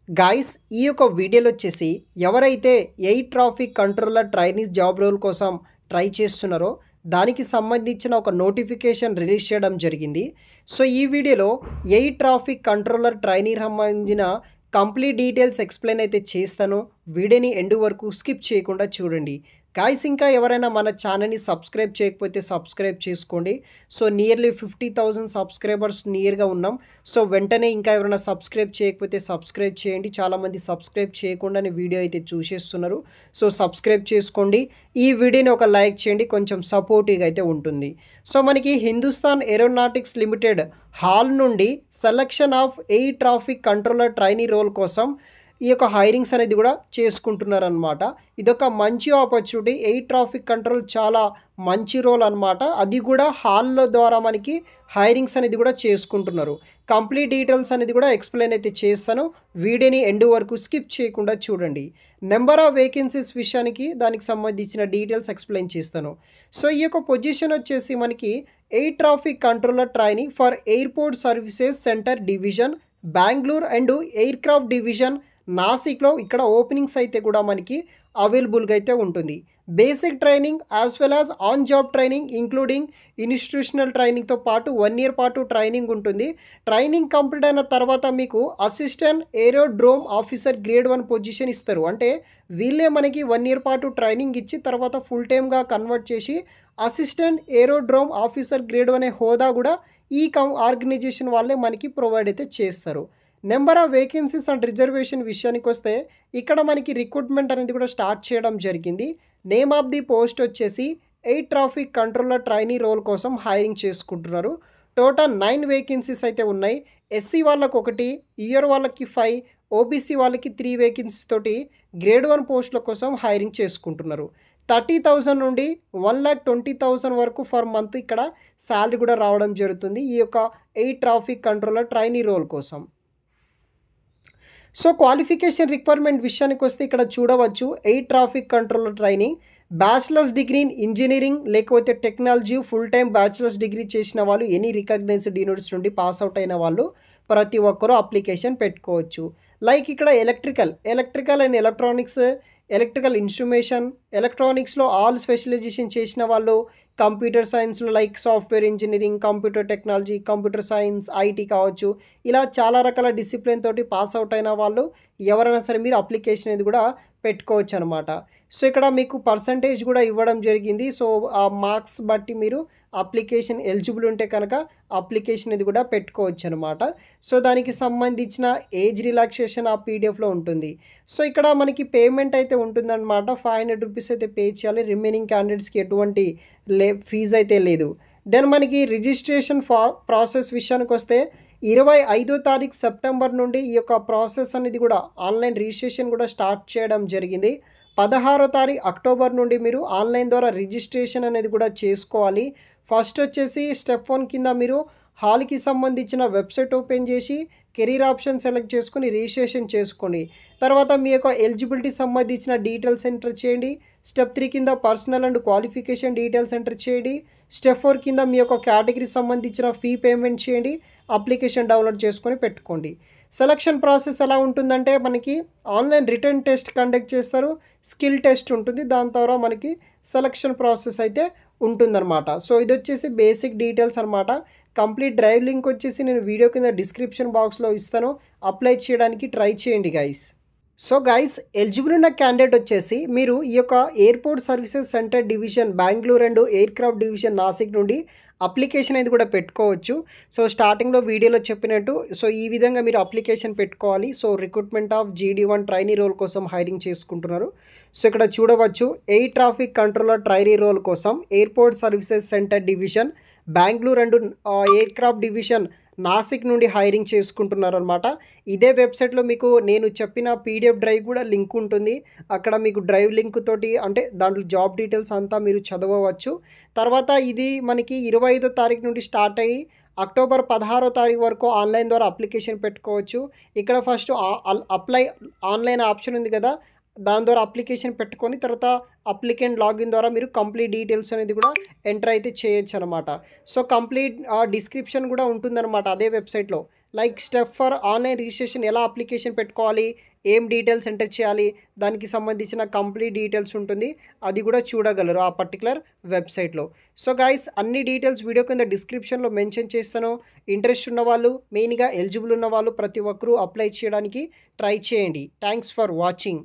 Guys ఈ యొక్క వీడియోలో వచ్చేసి ఎవరైతే air traffic controller trainees job role కోసం ట్రై చేస్తున్నారో దానికి సంబంధించిన ఒక నోటిఫికేషన్ రిలీజ్ చేయడం జరిగింది. సో ఈ వీడియోలో ఎయిర్ ట్రాఫిక్ కంట్రోలర్ ట్రైనీ సంబంధించిన కంప్లీట్ డీటెయిల్స్ ఎక్స్ప్లెయిన్ అయితే చేస్తాను. వీడియోని ఎండ్ వరకు స్కిప్ చేయకుండా చూడండి. గాయ్స్ ఇంకా ఎవరైనా మన ఛానల్ని సబ్స్క్రైబ్ చేయకపోతే సబ్స్క్రైబ్ చేసుకోండి. సో నియర్లీ 50,000 సబ్స్క్రైబర్స్ నియర్గా ఉన్నాం. సో వెంటనే ఇంకా ఎవరైనా సబ్స్క్రైబ్ చేయకపోతే సబ్స్క్రైబ్ చేయండి. చాలామంది సబ్స్క్రైబ్ చేయకుండానే వీడియో అయితే చూసేస్తున్నారు. సో సబ్స్క్రైబ్ చేసుకోండి. ఈ వీడియోని ఒక లైక్ చేయండి, కొంచెం సపోర్టివ్గా అయితే ఉంటుంది. సో మనకి హిందుస్థాన్ ఏరోనాటిక్స్ లిమిటెడ్ హాల్ నుండి selection of air traffic controller trainee role కోసం ఈ యొక్క హైరింగ్స్ అనేది కూడా చేసుకుంటున్నారనమాట. ఇదొక మంచి ఆపర్చునిటీ. ఎయిర్ ట్రాఫిక్ కంట్రోల్ చాలా మంచి రోల్ అనమాట. అది కూడా హాల్లో ద్వారా మనకి హైరింగ్స్ అనేది కూడా చేసుకుంటున్నారు. కంప్లీట్ డీటెయిల్స్ అనేది కూడా ఎక్స్ప్లెయిన్ అయితే చేస్తాను. వీడియోని ఎండ్ వరకు స్కిప్ చేయకుండా చూడండి. నెంబర్ ఆఫ్ వేకెన్సీస్ విషయానికి దానికి సంబంధించిన డీటెయిల్స్ ఎక్స్ప్లెయిన్ చేస్తాను. సో ఈ యొక్క పొజిషన్ వచ్చేసి మనకి air traffic controller training for airport services centre division Bengaluru and aircraft division నాసిక్లో ఇక్కడ ఓపెనింగ్స్ అయితే కూడా మనకి అవైలబుల్గా అయితే ఉంటుంది. Basic training as well as on job training including institutional ట్రైనింగ్తో పాటు 1 year పాటు ట్రైనింగ్ ఉంటుంది. ట్రైనింగ్ కంప్లీట్ అయిన తర్వాత మీకు assistant aerodrome officer grade 1 position ఇస్తారు. అంటే వీళ్ళే మనకి 1 year పాటు ట్రైనింగ్ ఇచ్చి తర్వాత ఫుల్ టైమ్గా కన్వర్ట్ చేసి అసిస్టెంట్ ఏరోడ్రోమ్ ఆఫీసర్ గ్రేడ్ 1 అనే హోదా కూడా ఈ ఆర్గనైజేషన్ వాళ్ళే మనకి ప్రొవైడ్ అయితే చేస్తారు. Number of vacancies and reservation విషయానికి వస్తే ఇక్కడ మనకి రిక్రూట్మెంట్ అనేది కూడా స్టార్ట్ చేయడం జరిగింది. నేమ్ ఆఫ్ ది పోస్ట్ వచ్చేసి air traffic controller trainee role కోసం హైరింగ్ చేసుకుంటున్నారు. టోటల్ 9 వేకెన్సీస్ అయితే ఉన్నాయి. ఎస్సీ వాళ్ళకి 1, ఇయర్ వాళ్ళకి 5, ఓబీసీ వాళ్ళకి 3 వేకెన్సీస్ తోటి గ్రేడ్ 1 పోస్టుల కోసం హైరింగ్ చేసుకుంటున్నారు. 30,000 నుండి 1,20,000 వరకు ఫర్ మంత్ ఇక్కడ శాలరీ కూడా రావడం జరుగుతుంది ఈ యొక్క air traffic controller trainee role కోసం. సో క్వాలిఫికేషన్ రిక్వైర్మెంట్ విషయానికి వస్తే ఇక్కడ చూడవచ్చు air traffic controller training bachelor's degree in engineering లేకపోతే technology full time bachelor's degree చేసిన వాళ్ళు ఎనీ రికగ్నైజ్డ్ యూనివర్సిటీ నుండి పాస్ అవుట్ అయిన వాళ్ళు ప్రతి ఒక్కరూ అప్లికేషన్ పెట్టుకోవచ్చు. లైక్ ఇక్కడ electrical and electronics, electrical instrumentation, ఎలక్ట్రానిక్స్లో ఆల్ స్పెషలైజేషన్ చేసిన వాళ్ళు, కంప్యూటర్ సైన్స్లో like software engineering, computer technology, computer science, IT కావచ్చు, ఇలా చాలా రకాల డిసిప్లిన్ తోటి పాస్ అవుట్ అయిన వాళ్ళు ఎవరైనా సరే మీరు అప్లికేషన్ అనేది కూడా పెట్టుకోవచ్చు అనమాట. సో ఇక్కడ మీకు పర్సంటేజ్ కూడా ఇవ్వడం జరిగింది. సో ఆ మార్క్స్ బట్టి మీరు అప్లికేషన్ ఎలిజిబుల్ ఉంటే కనుక అప్లికేషన్ ఇది కూడా పెట్టుకోవచ్చు అనమాట. సో దానికి సంబంధించిన ఏజ్ రిలాక్సేషన్ ఆ పీడిఎఫ్లో ఉంటుంది. సో ఇక్కడ మనకి పేమెంట్ అయితే ఉంటుందన్నమాట. 500 రూపీస్ అయితే పే చేయాలి. రిమైనింగ్ క్యాండిడేట్స్కి ఎటువంటి ఫీజు అయితే లేదు. దెన్ మనకి రిజిస్ట్రేషన్ ప్రాసెస్ విషయానికి వస్తే 25వ తారీఖు సెప్టెంబర్ నుండి ఈ యొక్క ప్రాసెస్ అనేది కూడా ఆన్లైన్ రిజిస్ట్రేషన్ కూడా స్టార్ట్ చేయడం జరిగింది. 16వ తారీఖు అక్టోబర్ నుండి మీరు ఆన్లైన్ ద్వారా రిజిస్ట్రేషన్ అనేది కూడా చేసుకోవాలి. ఫస్ట్ వచ్చేసి స్టెప్ 1 కింద మీరు హాల్కి సంబంధించిన వెబ్సైట్ ఓపెన్ చేసి కెరీర్ ఆప్షన్ సెలెక్ట్ చేసుకుని రిజిస్ట్రేషన్ చేసుకోండి. తర్వాత మీ యొక్క ఎలిజిబిలిటీ సంబంధించిన డీటెయిల్స్ ఎంటర్ చేయండి. స్టెప్ 3 కింద personal and qualification details enter చేయండి. స్టెప్ 4 కింద మీ యొక్క కేటగిరీ సంబంధించిన ఫీ పేమెంట్ చేయండి. అప్లికేషన్ డౌన్లోడ్ చేసుకొని పెట్టుకోండి. సెలక్షన్ ప్రాసెస్ ఎలా ఉంటుందంటే మనకి ఆన్లైన్ రిటర్న్ టెస్ట్ కండక్ట్ చేస్తారు, స్కిల్ టెస్ట్ ఉంటుంది, దాని ద్వారా మనకి సెలక్షన్ ప్రాసెస్ అయితే ఉంటుందన్నమాట. సో ఇది వచ్చేసి బేసిక్ డీటెయిల్స్ అనమాట. కంప్లీట్ డ్రైవ్ లింక్ వచ్చేసి నేను వీడియో కింద డిస్క్రిప్షన్ బాక్స్లో ఇస్తాను. అప్లై చేయడానికి ట్రై చేయండి గైస్. సో గైస్ ఎలిజిబుల్ ఉన్న క్యాండిడేట్ వచ్చేసి మీరు ఈ యొక్క airport services centre division Bengaluru and aircraft division Nashik నుండి అప్లికేషన్ అనేది కూడా పెట్టుకోవచ్చు. సో స్టార్టింగ్లో వీడియోలో చెప్పినట్టు సో ఈ విధంగా మీరు అప్లికేషన్ పెట్టుకోవాలి. So recruitment of GD1 trainee role కోసం హైరింగ్ చేసుకుంటున్నారు. సో ఇక్కడ చూడవచ్చు air traffic controller trainee role కోసం airport services centre division Bengaluru and aircraft division Nashik నుండి హైరింగ్ చేసుకుంటున్నారు అనమాట. ఇదే వెబ్సైట్లో మీకు నేను చెప్పిన పీడిఎఫ్ డ్రైవ్ కూడా లింక్ ఉంటుంది. అక్కడ మీకు డ్రైవ్ లింక్ తోటి అంటే దాంట్లో జాబ్ డీటెయిల్స్ అంతా మీరు చదవవచ్చు. తర్వాత ఇది మనకి 25వ తారీఖు నుండి స్టార్ట్ అయ్యి అక్టోబర్ 16వ తారీఖు వరకు ఆన్లైన్ ద్వారా అప్లికేషన్ పెట్టుకోవచ్చు. ఇక్కడ ఫస్ట్ అప్లై ఆన్లైన్ ఆప్షన్ ఉంది కదా, దాని ద్వారా అప్లికేషన్ పెట్టుకొని తర్వాత అప్లికెంట్ లాగిన్ ద్వారా మీరు కంప్లీట్ డీటెయిల్స్ అనేది కూడా ఎంటర్ అయితే చేయొచ్చు అనమాట. సో కంప్లీట్ డిస్క్రిప్షన్ కూడా ఉంటుందన్నమాట అదే వెబ్సైట్లో. Like step for online registration ఎలా అప్లికేషన్ పెట్టుకోవాలి, ఏం డీటెయిల్స్ ఎంటర్ చేయాలి, దానికి సంబంధించిన కంప్లీట్ డీటెయిల్స్ ఉంటుంది. అది కూడా చూడగలరు ఆ పర్టికులర్ వెబ్సైట్లో. సో గైస్ అన్ని డీటెయిల్స్ వీడియో కింద డిస్క్రిప్షన్లో మెన్షన్ చేస్తాను. ఇంట్రెస్ట్ ఉన్న వాళ్ళు, మెయిన్గా ఎలిజిబుల్ ఉన్న వాళ్ళు ప్రతి ఒక్కరూ అప్లై చేయడానికి ట్రై చేయండి. Thanks for watching.